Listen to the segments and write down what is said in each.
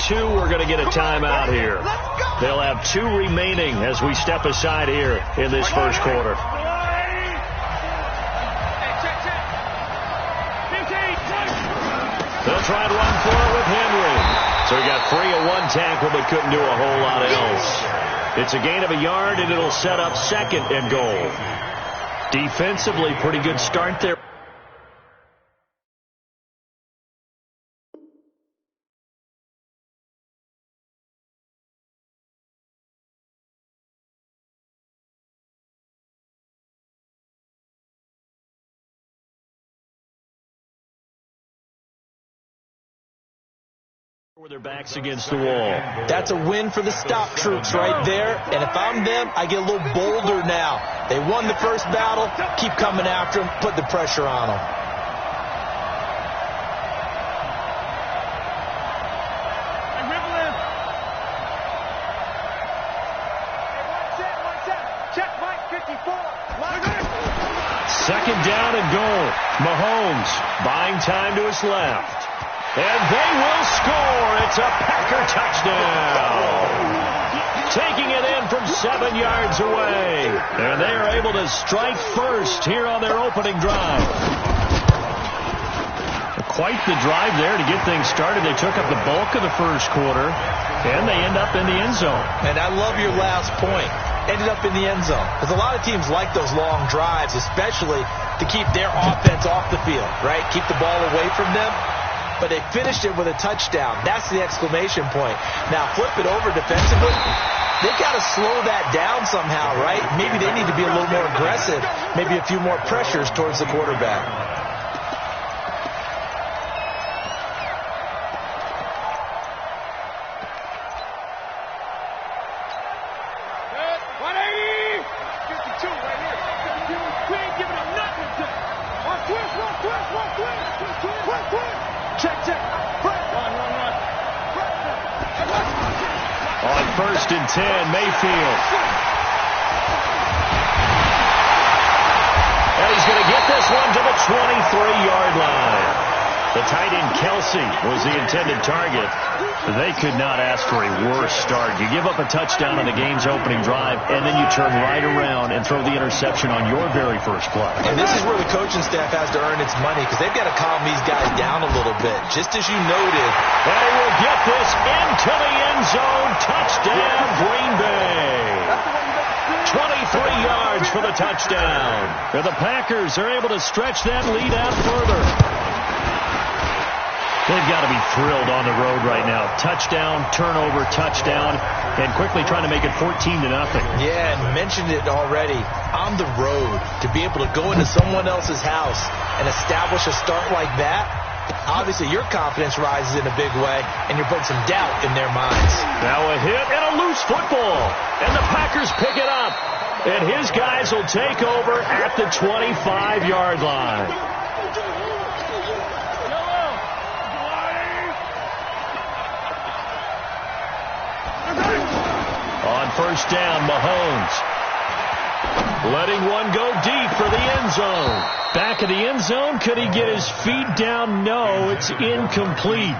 two are going to get a timeout here. They'll have 2 remaining as we step aside here in this first quarter. They'll try and run for it with Henry. So he got free of 1 tackle but couldn't do a whole lot else. It's a gain of a yard, and it'll set up 2nd and goal. Defensively, pretty good start there. With their backs against the wall. That's a win for the stop troops right there. And if I'm them, I get a little bolder now. They won the first battle. Keep coming after them. Put the pressure on them. Second down and goal. Mahomes buying time to his left. And they will score. It's a Packer touchdown. Taking it in from 7 yards away. And they are able to strike first here on their opening drive. Quite the drive there to get things started. They took up the bulk of the first quarter, and they end up in the end zone. And I love your last point. Ended up in the end zone. Because a lot of teams like those long drives, especially to keep their offense off the field, right? Keep the ball away from them. But they finished it with a touchdown. That's the exclamation point. Now flip it over defensively. They've got to slow that down somehow, right? Maybe they need to be a little more aggressive. Maybe a few more pressures towards the quarterback. On 1st and 10, Mayfield. And he's going to get this one to the 23-yard line. The tight end Kelsey was the intended target. They could not ask for a worse start. You give up a touchdown on the game's opening drive, and then you turn right around and throw the interception on your very first play. And this is where the coaching staff has to earn its money, because they've got to calm these guys down a little bit, just as you noted. They will get this into the end zone. Touchdown, Green Bay. 23 yards for the touchdown. And the Packers are able to stretch that lead out further. They've got to be thrilled on the road right now. Touchdown, turnover, touchdown, and quickly trying to make it 14-0. Yeah, and mentioned it already. On the road, to be able to go into someone else's house and establish a start like that, obviously your confidence rises in a big way, and you're putting some doubt in their minds. Now a hit and a loose football, and the Packers pick it up. And his guys will take over at the 25-yard line. On 1st down, Mahomes letting one go deep for the end zone. Back of the end zone, could he get his feet down? No, it's incomplete.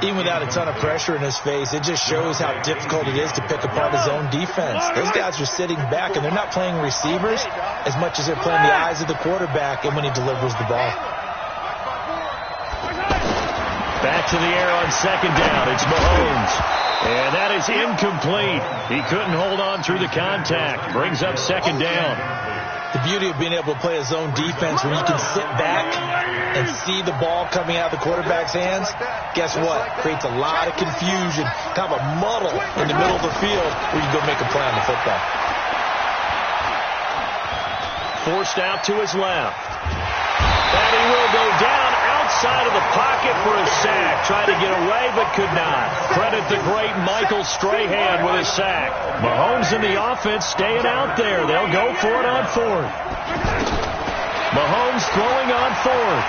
Even without a ton of pressure in his face, it just shows how difficult it is to pick apart his own defense. Those guys are sitting back, and they're not playing receivers as much as they're playing the eyes of the quarterback and when he delivers the ball. Back to the air on 2nd down. It's Mahomes. And that is incomplete. He couldn't hold on through the contact. Brings up 2nd down. The beauty of being able to play a zone defense when you can sit back and see the ball coming out of the quarterback's hands, guess what? Creates a lot of confusion, kind of a muddle in the middle of the field where you can go make a play on the football. Forced out to his left. And he will go down outside of the pocket for a sack. Tried to get away, but could not. Credit the great Michael Strahan with a sack. Mahomes and the offense staying out there. They'll go for it on 4th. Mahomes throwing on 4th.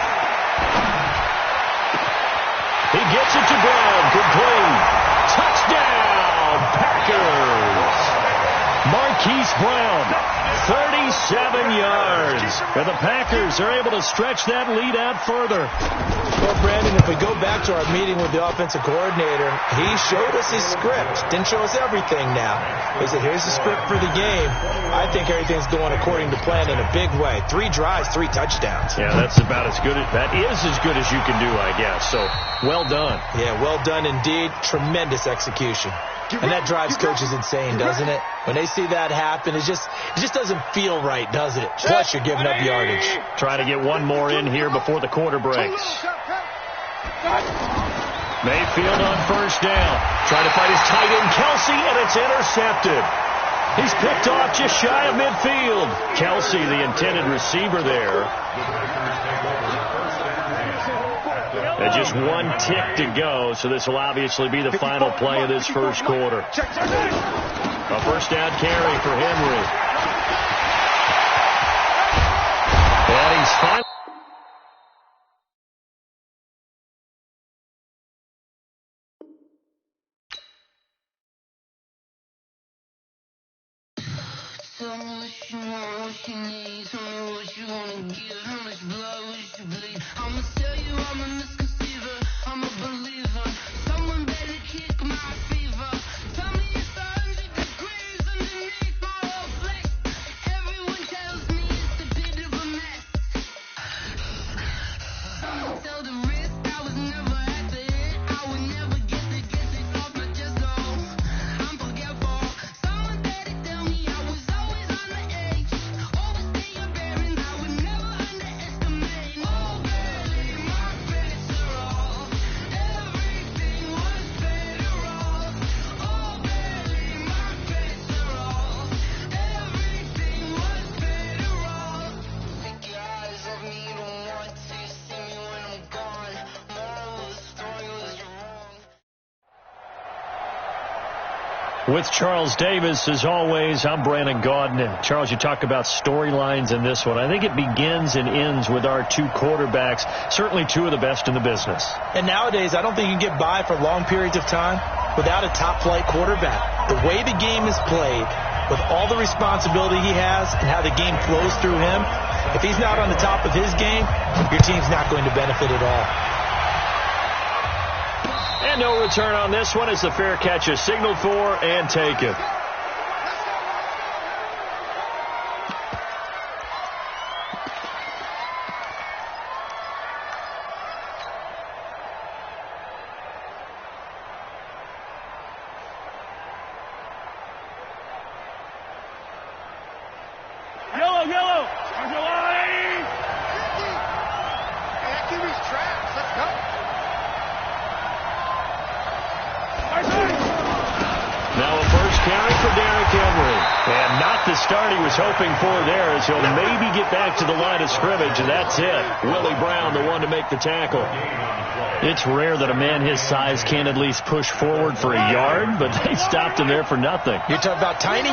He gets it to Brown. Complete. Touchdown, Packers. Marquise Brown, yards. And the Packers are able to stretch that lead out further. Well, Brandon, if we go back to our meeting with the offensive coordinator, he showed us his script. Didn't show us everything now. He said, here's the script for the game. I think everything's going according to plan in a big way. 3 drives, 3 touchdowns. Yeah, that is as good as you can do, I guess. So, well done. Yeah, well done indeed. Tremendous execution. And that drives coaches insane, doesn't it? When they see that happen, it just doesn't feel right, does it? Plus, you're giving up yardage. Trying to get one more in here before the quarter breaks. Mayfield on first down. Trying to find his tight end, Kelsey, and it's intercepted. He's picked off just shy of midfield. Kelsey, the intended receiver there. And just 1 tick to go, so this will obviously be the final play of this first quarter. A first down carry for Henry. And he's finally... Tell me what you want, what you need. Tell me what you want to give. How much blood would you bleed? I'ma tell you I'm a misconceiver. I'm a believer. Someone better kick my fever. Tell me it's 100 degrees underneath my whole flesh. Everyone tells me it's a bit of a mess. Someone tell the risk I was never at the end. I would never get this off my chest. No, I'm forgetful. Someone better tell me I was always on the edge. Overstay your bearings, I would never underestimate. Oh, barely my best are all. Everything was better off. Oh, barely my best are all. Everything was better off. Take your eyes off me, don't want to see me when I'm gone. Moral of the story was you're wrong. With Charles Davis, as always, I'm Brandon Gaudin. Charles, you talk about storylines in this one. I think it begins and ends with our 2 quarterbacks, certainly 2 of the best in the business. And nowadays, I don't think you can get by for long periods of time without a top-flight quarterback. The way the game is played, with all the responsibility he has and how the game flows through him, if he's not on the top of his game, your team's not going to benefit at all. And no return on this one as the fair catch is signaled for and taken. Yellow! There's a line! That QB's traps. Let's go. Now a first carry for Derrick Henry. And not the start he was hoping for there, as he'll maybe get back to the line of scrimmage, and that's it. Willie Brown, the one to make the tackle. It's rare that a man his size can't at least push forward for a yard, but they stopped him there for nothing. You're talking about Tiny?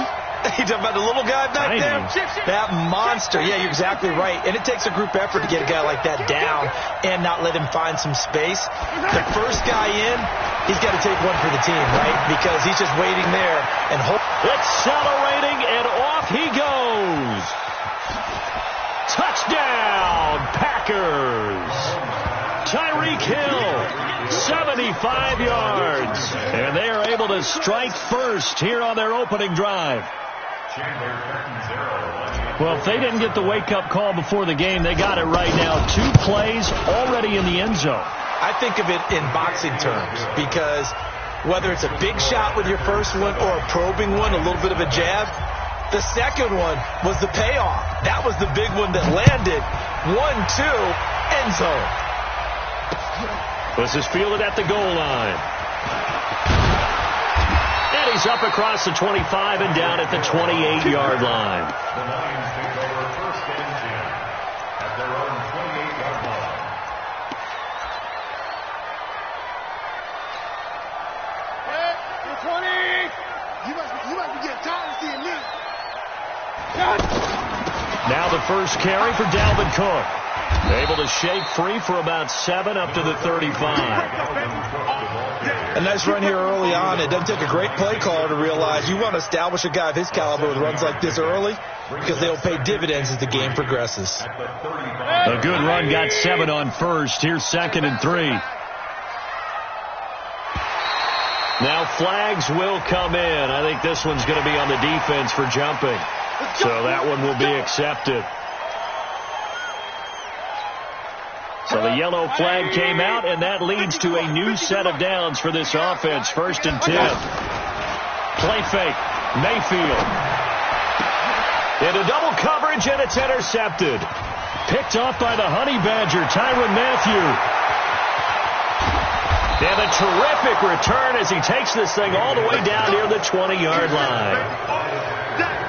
You're talking about the little guy back Tiny. there? That monster. Yeah, you're exactly right. And it takes a group effort to get a guy like that down and not let him find some space. The first guy in, he's got to take one for the team, right? Because he's just waiting there and accelerating, and off he goes. Touchdown, Packers. Tyreek Hill, 75 yards. And they are able to strike first here on their opening drive. Well, if they didn't get the wake-up call before the game, they got it right now. 2 plays already in the end zone. I think of it in boxing terms, because whether it's a big shot with your first one or a probing one, a little bit of a jab, the second one was the payoff. That was the big one that landed. 1-2, end zone. This is fielded at the goal line. And he's up across the 25 and down at the 28-yard line. The Lions take over first and 10 at their own 28-yard line. Hey, 20! You must be getting tired of seeing me. Now the first carry for Dalvin Cook. Able to shake free for about 7 up to the 35. A nice run here early on. It doesn't take a great play caller to realize you want to establish a guy of his caliber with runs like this early because they'll pay dividends as the game progresses. A good run got 7 on first. Here's 2nd and 3. Now flags will come in. I think this one's going to be on the defense for jumping. So that one will be accepted. So the yellow flag came out, and that leads to a new set of downs for this offense. 1st and 10. Play fake. Mayfield. Into double coverage, and it's intercepted. Picked off by the Honey Badger, Tyrann Mathieu. And a terrific return as he takes this thing all the way down near the 20-yard line.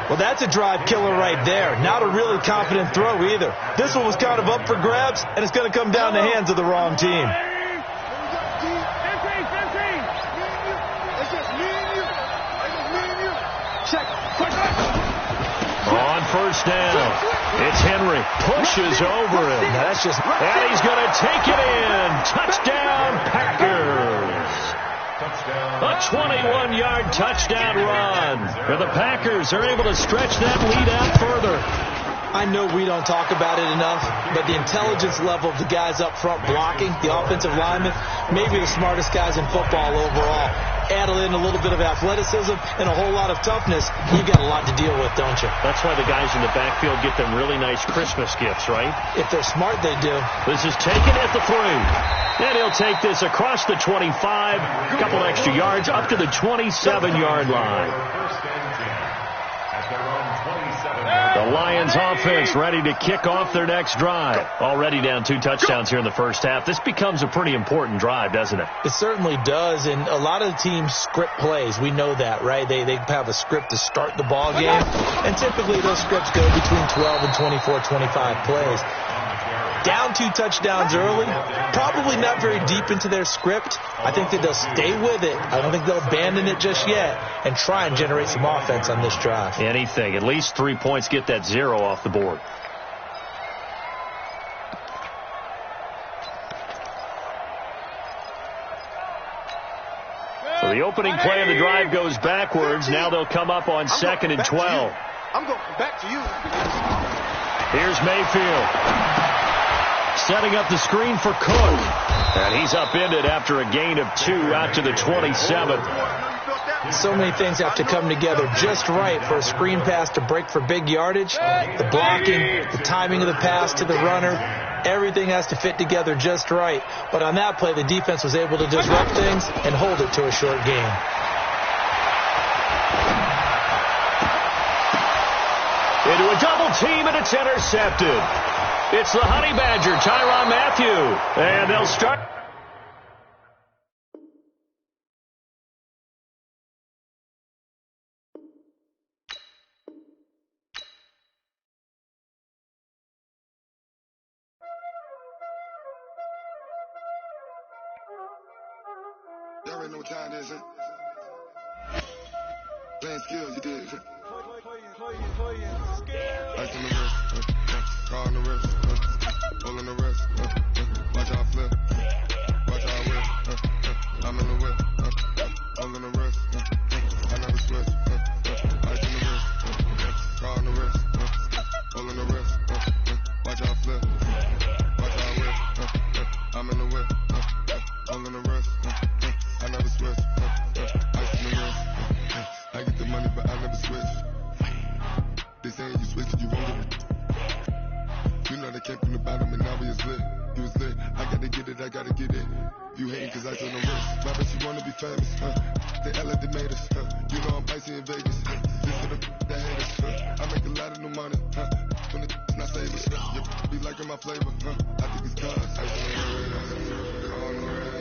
Well, that's a drive killer right there. Not a really confident throw either. This one was kind of up for grabs, and it's going to come down the hands of the wrong team. On 1st down, it's Henry. Pushes over him. And he's going to take it in. Touchdown, Packers. A 21-yard touchdown run. And the Packers are able to stretch that lead out further. I know we don't talk about it enough, but the intelligence level of the guys up front blocking, the offensive linemen, maybe the smartest guys in football overall. Add in a little bit of athleticism and a whole lot of toughness, you got a lot to deal with, don't you? That's why the guys in the backfield get them really nice Christmas gifts, right? If they're smart, they do. This is taken at the 3. And he'll take this across the 25, a couple extra yards, up to the 27-yard line. The Lions offense ready to kick off their next drive. Already down 2 touchdowns here in the first half. This becomes a pretty important drive, doesn't it? It certainly does, and a lot of the teams script plays. We know that, right? They have a script to start the ball game, and typically those scripts go between 12 and 24, 25 plays. Down 2 touchdowns early, probably not very deep into their script. I think that they'll stay with it. I don't think they'll abandon it just yet and try and generate some offense on this drive. Anything. At least 3 points, get that 0 off the board. So the opening play of the drive goes backwards. Now they'll come up on 2nd and 12. I'm going back to you. Here's Mayfield. Setting up the screen for Cook. And he's upended after a gain of 2 out to the 27. So many things have to come together just right for a screen pass to break for big yardage. The blocking, the timing of the pass to the runner, everything has to fit together just right. But on that play, the defense was able to disrupt things and hold it to a short gain. Into a double team, and it's intercepted. It's the Honey Badger, Tyrann Mathieu. And they'll start. Y'all already know what time it is, huh? Playing skills, you did. Ice in the wrist, car on the wrist, hole in the wrist, watch how I flip, watch how I whip, I'm in the whip, hole in the wrist, I never switch, ice in the wrist, car on the wrist, hole in the wrist, watch how I flip, watch how I whip, I'm in the whip, hole in the wrist, I never switch, ice in the wrist, I get the money but I never switch. They saying you switch it, you won't get it. You know they came from the bottom and now we is lit. You was lit, I gotta get it, I gotta get it. You hating cause I told no risk. My bitch, you wanna be famous, They act like they made us, You know I'm icy in Vegas, This for the that hate us, I make a lot of new money, When it's not savers, You be liking my flavor, I think it's cause ice on the wrist, on the wrist.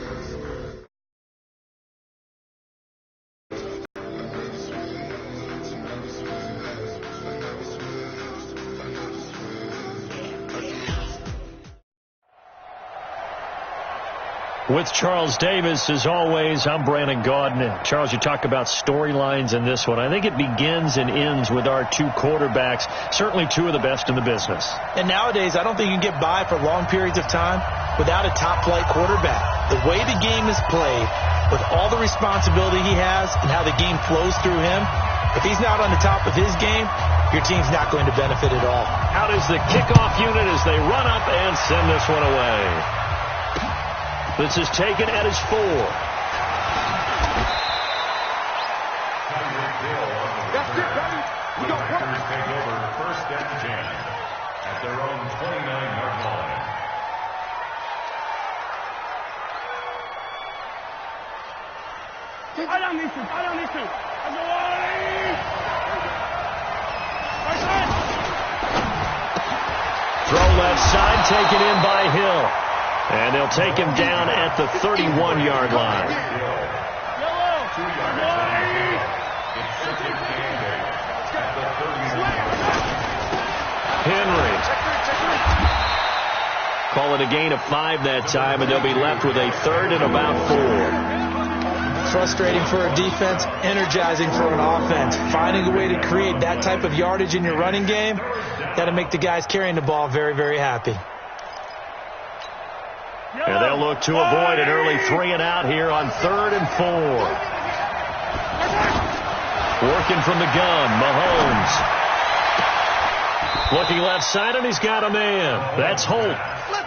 With Charles Davis, as always, I'm Brandon Gaudin. Charles, you talk about storylines in this one. I think it begins and ends with our two quarterbacks, certainly two of the best in the business. And nowadays, I don't think you can get by for long periods of time without a top-flight quarterback. The way the game is played, with all the responsibility he has and how the game flows through him, if he's not on the top of his game, your team's not going to benefit at all. Out is the kickoff unit as they run up and send this one away. This is taken at his 4. That's it, buddy. We got Packers take over 1st and 10 at their own 29-yard line. I don't need to. Throw left side, taken in by Hill. And they'll take him down at the 31-yard line. Henry. Call it a gain of 5 that time, and they'll be left with a 3rd and about 4. Frustrating for a defense, energizing for an offense. Finding a way to create that type of yardage in your running game, got to make the guys carrying the ball very, very happy. And they'll look to avoid an early 3 and out here on 3rd and 4. Working from the gun, Mahomes. Looking left side, and he's got a man. That's Holt.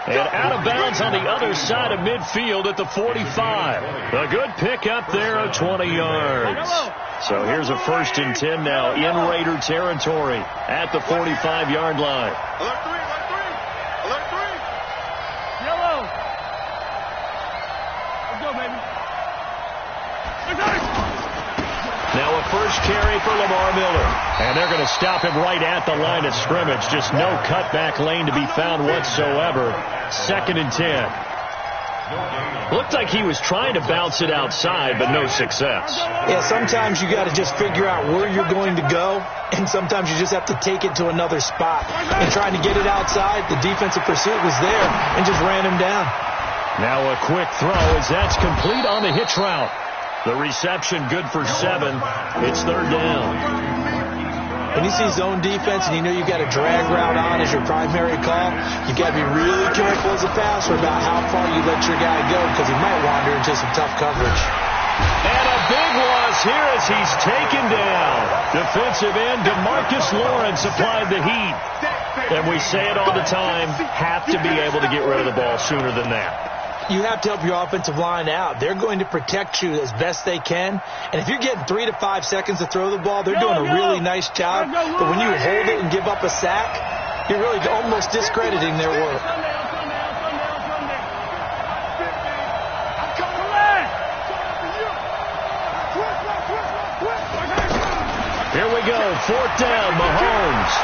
And out of bounds on the other side of midfield at the 45. A good pick up there of 20 yards. So here's a 1st and 10 now in Raider territory at the 45-yard line. Alert 3, alert 3. Alert 3. Yellow. Let's go, baby. Now a first carry for Lamar Miller. And they're going to stop him right at the line of scrimmage. Just no cutback lane to be found whatsoever. 2nd and 10. Looked like he was trying to bounce it outside, but no success. Yeah, sometimes you got to just figure out where you're going to go, and sometimes you just have to take it to another spot. And trying to get it outside, the defensive pursuit was there and just ran him down. Now a quick throw as that's complete on the hitch route. The reception good for 7. It's 3rd down. When you see zone defense and you know you've got a drag route on as your primary call, you've got to be really careful as a passer about how far you let your guy go because he might wander into some tough coverage. And a big loss here as he's taken down. Defensive end DeMarcus Lawrence applied the heat. And we say it all the time, have to be able to get rid of the ball sooner than that. You have to help your offensive line out. They're going to protect you as best they can. And if you're getting 3 to 5 seconds to throw the ball, they're doing a really nice job. But when you hold it and give up a sack, you're really almost discrediting their work. Here we go. 4th down, Mahomes.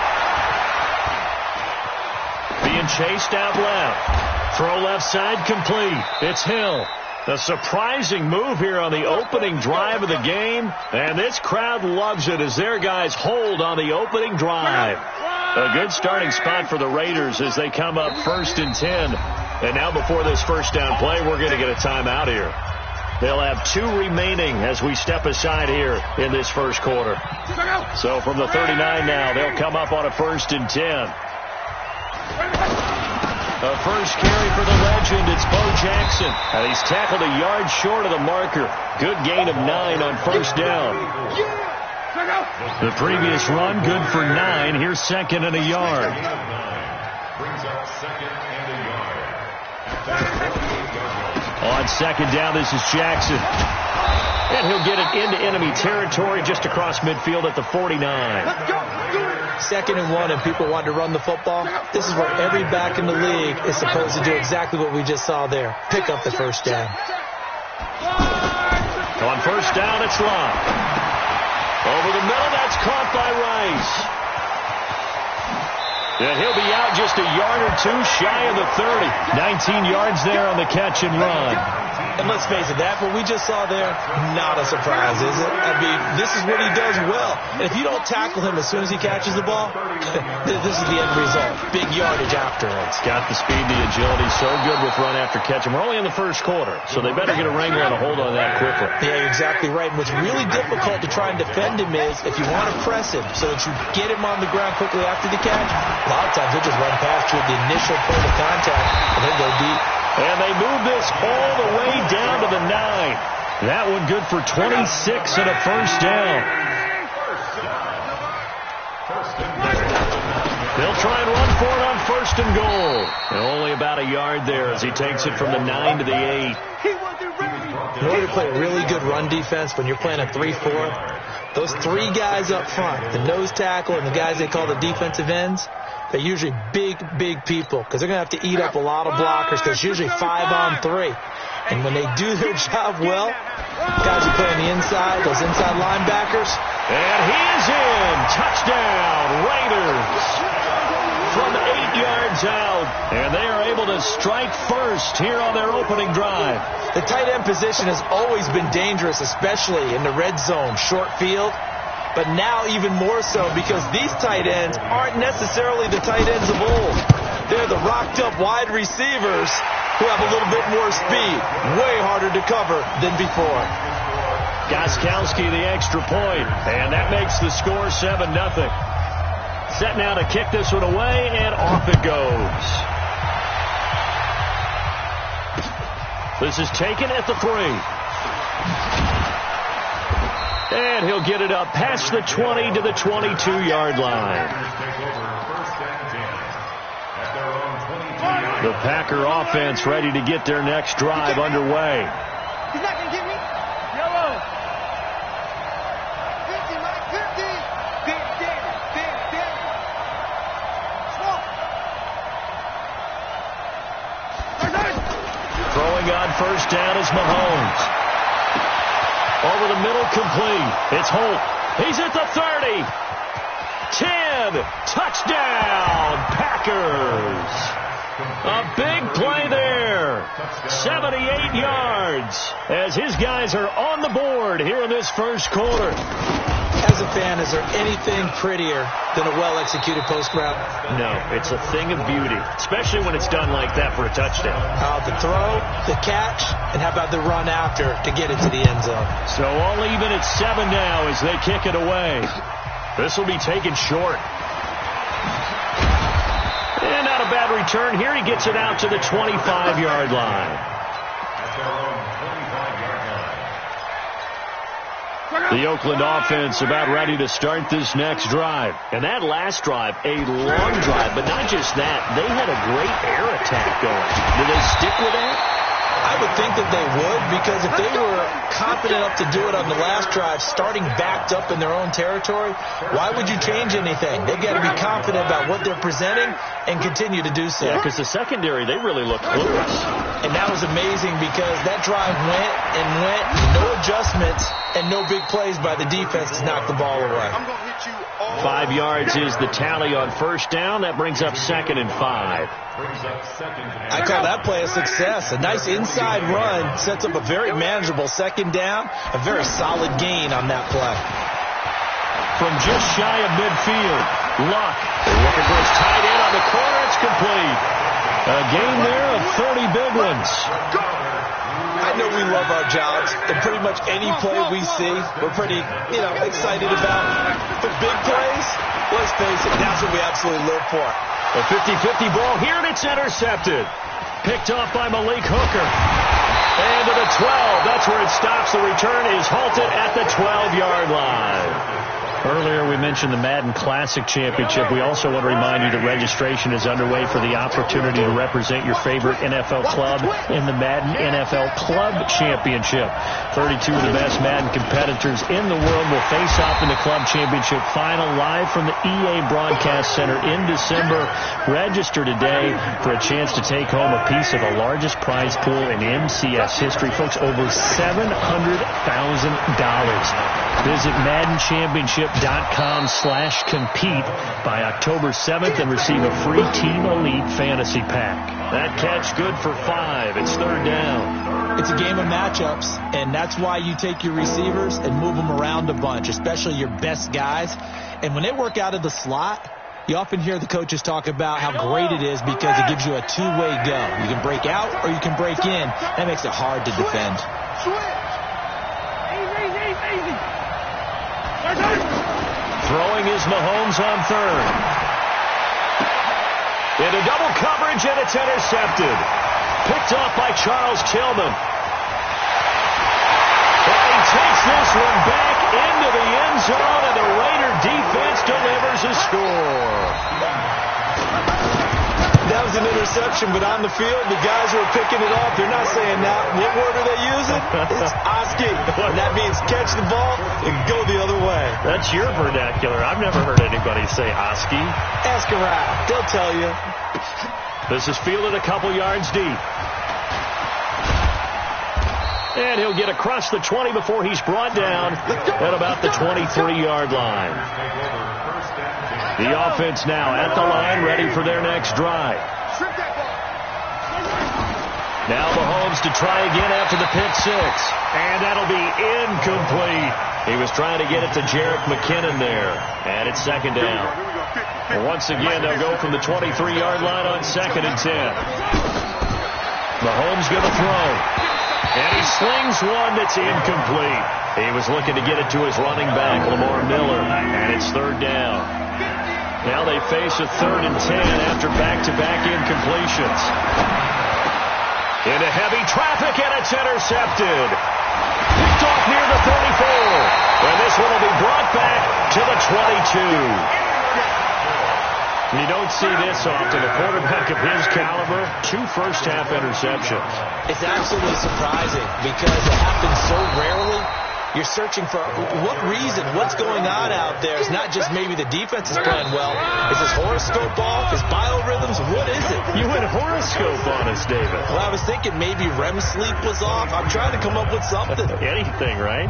Being chased out left. Throw left side complete. It's Hill. A surprising move here on the opening drive of the game. And this crowd loves it as their guys hold on the opening drive. A good starting spot for the Raiders as they come up 1st and 10. And now before this 1st down play, we're going to get a timeout here. They'll have 2 remaining as we step aside here in this 1st quarter. So from the 39 now, they'll come up on a 1st and 10. A first carry for the legend. It's Bo Jackson. And he's tackled a yard short of the marker. Good gain of 9 on 1st down. The previous run, good for 9. Here's 2nd and a yard. Brings up 2nd and a yard. On 2nd down, this is Jackson. And he'll get it into enemy territory just across midfield at the 49. 2nd and 1 and people want to run the football. This is where every back in the league is supposed to do exactly what we just saw there. Pick up the 1st down. On 1st down, it's Love. Over the middle, that's caught by Rice. And he'll be out just a yard or 2 shy of the 30. 19 yards there on the catch and run. And let's face it, that what we just saw there, not a surprise, is it? I mean, this is what he does well. And if you don't tackle him as soon as he catches the ball, this is the end result. Big yardage afterwards. Got the speed, the agility, so good with run after catch. And we're only in the first quarter, so they better get a wrangler and a hold on that quickly. Yeah, you're exactly right. And what's really difficult to try and defend him is if you want to press him so that you get him on the ground quickly after the catch, a lot of times he'll just run past you at the initial point of contact and then go deep. And they move this all the way down to the 9. That one good for 26 and a first down. They'll try and run for it on first and goal. And only about a yard there as he takes it from the 9 to the 8. In order to play really good run defense when you're playing a 3-4, those three guys up front, the nose tackle and the guys they call the defensive ends, they're usually big people because they're going to have to eat up a lot of blockers because it's usually 5-on-3. And when they do their job well, guys who play on the inside, those inside linebackers. And he is in. Touchdown, Raiders. From 8 yards out. And they are able to strike first here on their opening drive. The tight end position has always been dangerous, especially in the red zone, short field. But now even more so because these tight ends aren't necessarily the tight ends of old. They're the rocked-up wide receivers who have a little bit more speed. Way harder to cover than before. Gostkowski the extra point, and that makes the score 7-0. Set now to kick this one away, and off it goes. This is taken at the 3. And he'll get it up past the 20 to the 22-yard line. The Packer offense ready to get their next drive underway. He's not going to get me. Yellow. 50, Mike, 50. Big. Small. Throwing on first down is Mahomes. Over the middle, complete. It's Holt. He's at the 30. 10. Touchdown, Packers. A big play there. 78 yards as his guys are on the board here in this first quarter. As a fan, is there anything prettier than a well-executed post route? No, it's a thing of beauty, especially when it's done like that for a touchdown. The throw, the catch, and how about the run after to get it to the end zone? So all even at 7 now as they kick it away. This will be taken short. And not a bad return here. He gets it out to the 25-yard line. The Oakland offense about ready to start this next drive. And that last drive, a long drive, but not just that. They had a great air attack going. Do they stick with that? I would think that they would, because if they were confident enough to do it on the last drive, starting backed up in their own territory, why would you change anything? They've got to be confident about what they're presenting and continue to do so. Yeah, because the secondary, they really look clueless. And that was amazing because that drive went, no adjustments, and no big plays by the defense to knock the ball away. 5 yards is the tally on first down. That brings up 2nd and 5. I call that play a success. A nice inside run sets up a very manageable 2nd down. A very solid gain on that play. From just shy of midfield, Luck looking for his tight end on the corner. It's complete. A gain there of 30 big ones. I know we love our jobs, and pretty much any play we see, we're pretty, excited about. But big plays, let's face it, that's what we absolutely live for. A 50-50 ball here, and it's intercepted. Picked off by Malik Hooker. And to the 12, that's where it stops. The return is halted at the 12-yard line. Earlier, we mentioned the Madden Classic Championship. We also want to remind you that registration is underway for the opportunity to represent your favorite NFL club in the Madden NFL Club Championship. 32 of the best Madden competitors in the world will face off in the Club Championship final live from the EA Broadcast Center in December. Register today for a chance to take home a piece of the largest prize pool in MCS history. Folks, over $700,000. Visit MaddenChampionship.com/compete by October 7th and receive a free Team Elite Fantasy Pack. That catch good for 5. It's 3rd down. It's a game of matchups, and that's why you take your receivers and move them around a bunch, especially your best guys. And when they work out of the slot, you often hear the coaches talk about how great it is because it gives you a two-way go. You can break out or you can break in. That makes it hard to defend. Throwing is Mahomes on third. Into double coverage, and it's intercepted. Picked off by Charles Tillman. And he takes this one back into the end zone, and the Raider defense delivers a score. That was an interception, but on the field, the guys who are picking it off, they're not saying that. What word are they using? It's Oski. And that means catch the ball and go the other way. That's your vernacular. I've never heard anybody say Oski. Ask around. They'll tell you. This is fielded a couple yards deep. And he'll get across the 20 before he's brought down at about the 23-yard line. The offense now at the line, ready for their next drive. Now Mahomes to try again after the pick six. And that'll be incomplete. He was trying to get it to Jerick McKinnon there. And it's second down. Once again, they'll go from the 23-yard line on 2nd and 10. Mahomes going to throw. And he slings one that's incomplete. He was looking to get it to his running back, Lamar Miller. And it's third down. Now they face a 3rd and 10 after back-to-back incompletions. Into heavy traffic, and it's intercepted. Picked off near the 34. And this one will be brought back to the 22. You don't see this often. A quarterback of his caliber, 2 first-half interceptions. It's absolutely surprising because it happens so rarely. You're searching for what reason, what's going on out there. It's not just maybe the defense is playing well. Is his horoscope off? His biorhythms? What is it? You went horoscope on us, David. Well, I was thinking maybe REM sleep was off. I'm trying to come up with something. Anything, right?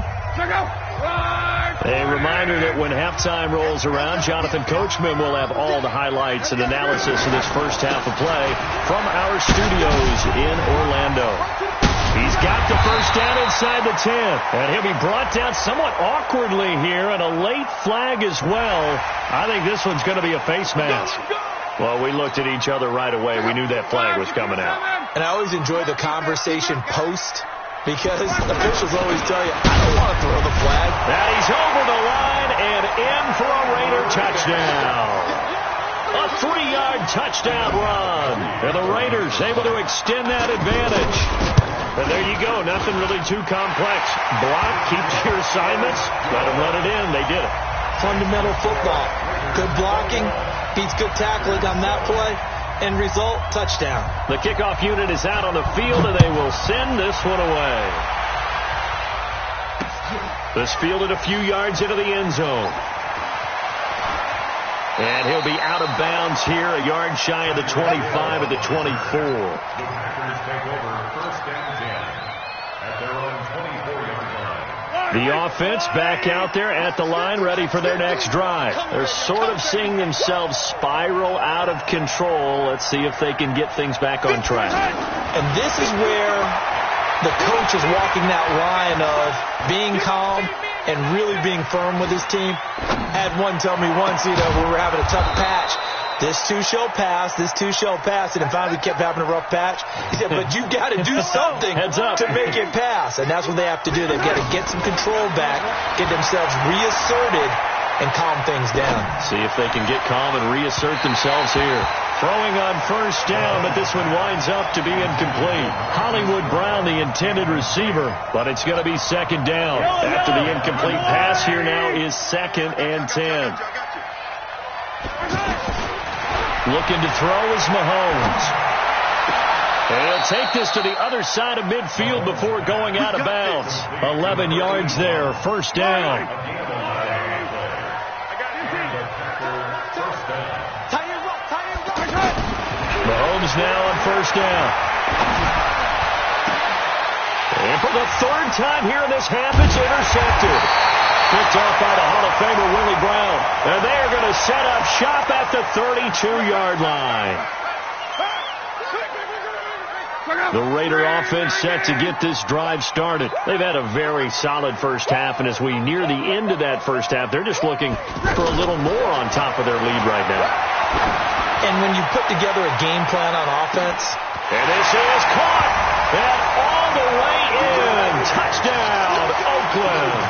A reminder that when halftime rolls around, Jonathan Coachman will have all the highlights and analysis of this first half of play from our studios in Orlando. He's got the first down inside the 10, and he'll be brought down somewhat awkwardly here, and a late flag as well. I think this one's going to be a face mask. Well, we looked at each other right away. We knew that flag was coming out. And I always enjoy the conversation post, because officials always tell you, I don't want to throw the flag. And he's over the line and in for a Raider touchdown. A 3-yard touchdown run. And the Raiders able to extend that advantage. And there you go. Nothing really too complex. Block, keep your assignments, let them run it in. They did it. Fundamental football. Good blocking beats good tackling on that play. End result, touchdown. The kickoff unit is out on the field, and they will send this one away. This fielded a few yards into the end zone. And he'll be out of bounds here, a yard shy of the 25 at the 24. The Packers take over 1st and 10 at their own 24-yard line. The offense back out there at the line, ready for their next drive. They're sort of seeing themselves spiral out of control. Let's see if they can get things back on track. And this is where the coach is walking that line of being calm and really being firm with his team. Had one tell me once, we were having a tough patch. This too shall pass, this too shall pass. And finally we kept having a rough patch. He said, but you've got to do something to make it pass. And that's what they have to do. They've got to get some control back, get themselves reasserted, and calm things down. See if they can get calm and reassert themselves here. Throwing on first down, but this one winds up to be incomplete. Hollywood Brown, the intended receiver, but it's going to be second down. After the incomplete pass, here now is 2nd and 10. Looking to throw is Mahomes. And he'll take this to the other side of midfield before going out of bounds. 11 yards there, first down. Mahomes now on first down. And for the 3rd time here in this half, it's intercepted. Picked off by the Hall of Famer Willie Brown. And they are going to set up shop at the 32-yard line. The Raider offense set to get this drive started. They've had a very solid first half, and as we near the end of that first half, they're just looking for a little more on top of their lead right now. And when you put together a game plan on offense, and this is caught, and all the way in. Touchdown, Oakland.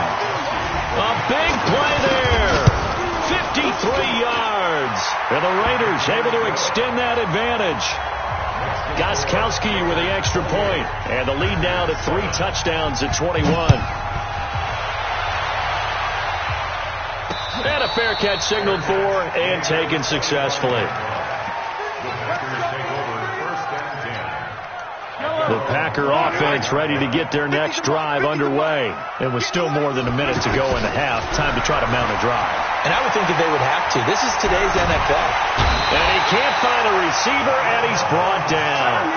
A big play there. 53 yards. And the Raiders able to extend that advantage. Gostkowski with the extra point, and the lead now to 3 touchdowns at 21. And a fair catch signaled for and taken successfully. The Packer offense ready to get their next drive underway. And with still more than a minute to go in the half, time to try to mount a drive. and I would think that they would have to. This is today's NFL. And he can't find a receiver, and he's brought down.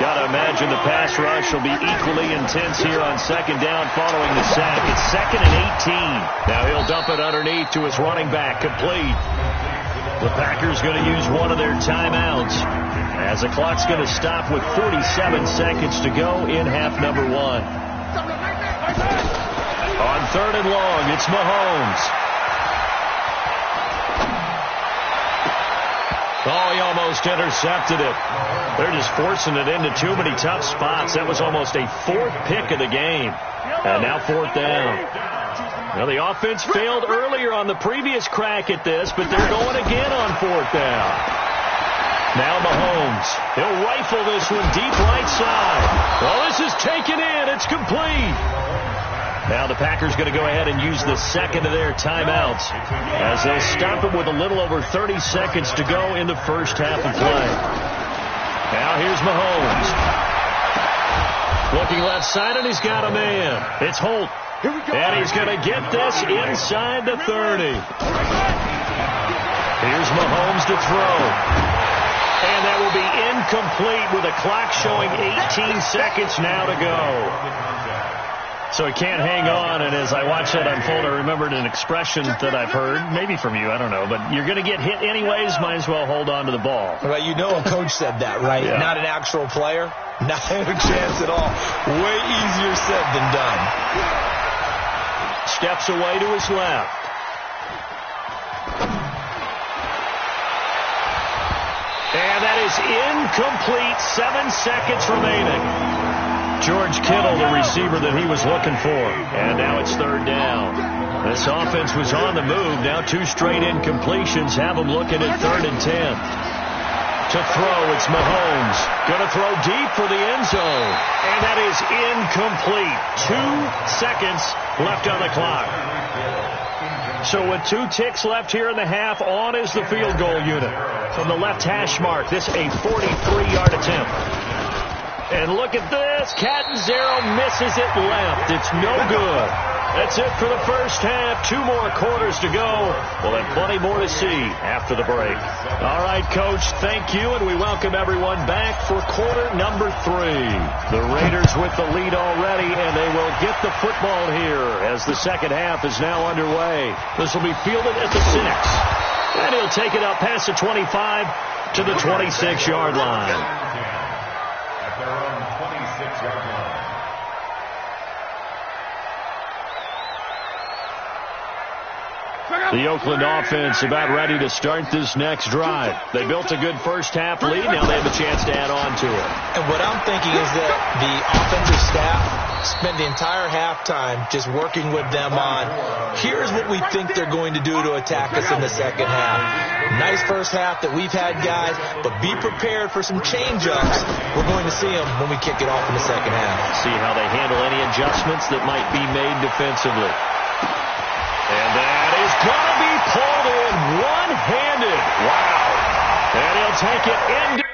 Got to imagine the pass rush will be equally intense here on second down following the sack. It's 2nd and 18. Now he'll dump it underneath to his running back, complete. The Packers going to use one of their timeouts as the clock's going to stop with 47 seconds to go in half number 1. On 3rd and long, it's Mahomes. Oh, he almost intercepted it. They're just forcing it into too many tough spots. That was almost a 4th pick of the game. And now 4th down. Well, the offense failed earlier on the previous crack at this, but they're going again on 4th down. Now Mahomes. He'll rifle this one deep right side. Well, this is taken in. It's complete. Now the Packers going to go ahead and use the second of their timeouts as they'll stop it with a little over 30 seconds to go in the first half of play. Now here's Mahomes. Looking left side, and he's got a man. It's Holt. And he's going to get this inside the 30. Here's Mahomes to throw. And that will be incomplete with a clock showing 18 seconds now to go. So he can't hang on, and as I watched that unfold, I remembered an expression that I've heard, maybe from you, I don't know, but you're going to get hit anyways, might as well hold on to the ball. Well, you know a coach said that, right? Yeah. Not an actual player. Not a chance at all. Way easier said than done. Steps away to his left. And that is incomplete. 7 seconds remaining. George Kittle, the receiver that he was looking for. And now it's 3rd down. This offense was on the move. Now 2 straight incompletions have them looking at 3rd and 10. To throw, it's Mahomes. Going to throw deep for the end zone. And that is incomplete. 2 seconds left on the clock. So with 2 ticks left here in the half, on is the field goal unit. From the left hash mark, this a 43-yard attempt. And look at this. Catanzaro misses it left. It's no good. That's it for the first half. 2 more quarters to go. We'll have plenty more to see after the break. All right, Coach, thank you, and we welcome everyone back for quarter number 3. The Raiders with the lead already, and they will get the football here as the second half is now underway. This will be fielded at the 6. And he'll take it up past the 25 to the 26-yard line. Their own 26-yard line. The Oakland offense about ready to start this next drive. They built a good first half lead. Now they have a chance to add on to it. And what I'm thinking is that the offensive staff spent the entire halftime just working with them on, here's what we think they're going to do to attack us in the second half. Nice first half that we've had, guys, but be prepared for some change-ups. We're going to see them when we kick it off in the second half. See how they handle any adjustments that might be made defensively. And that is going to be pulled in one-handed. Wow. And he'll take it into...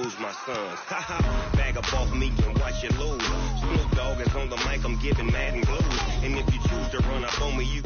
lose my sons. Haha, bag up off me and watch you lose. Snoop Dogg is on the mic, I'm giving Madden blues. And if you choose to run up on me, you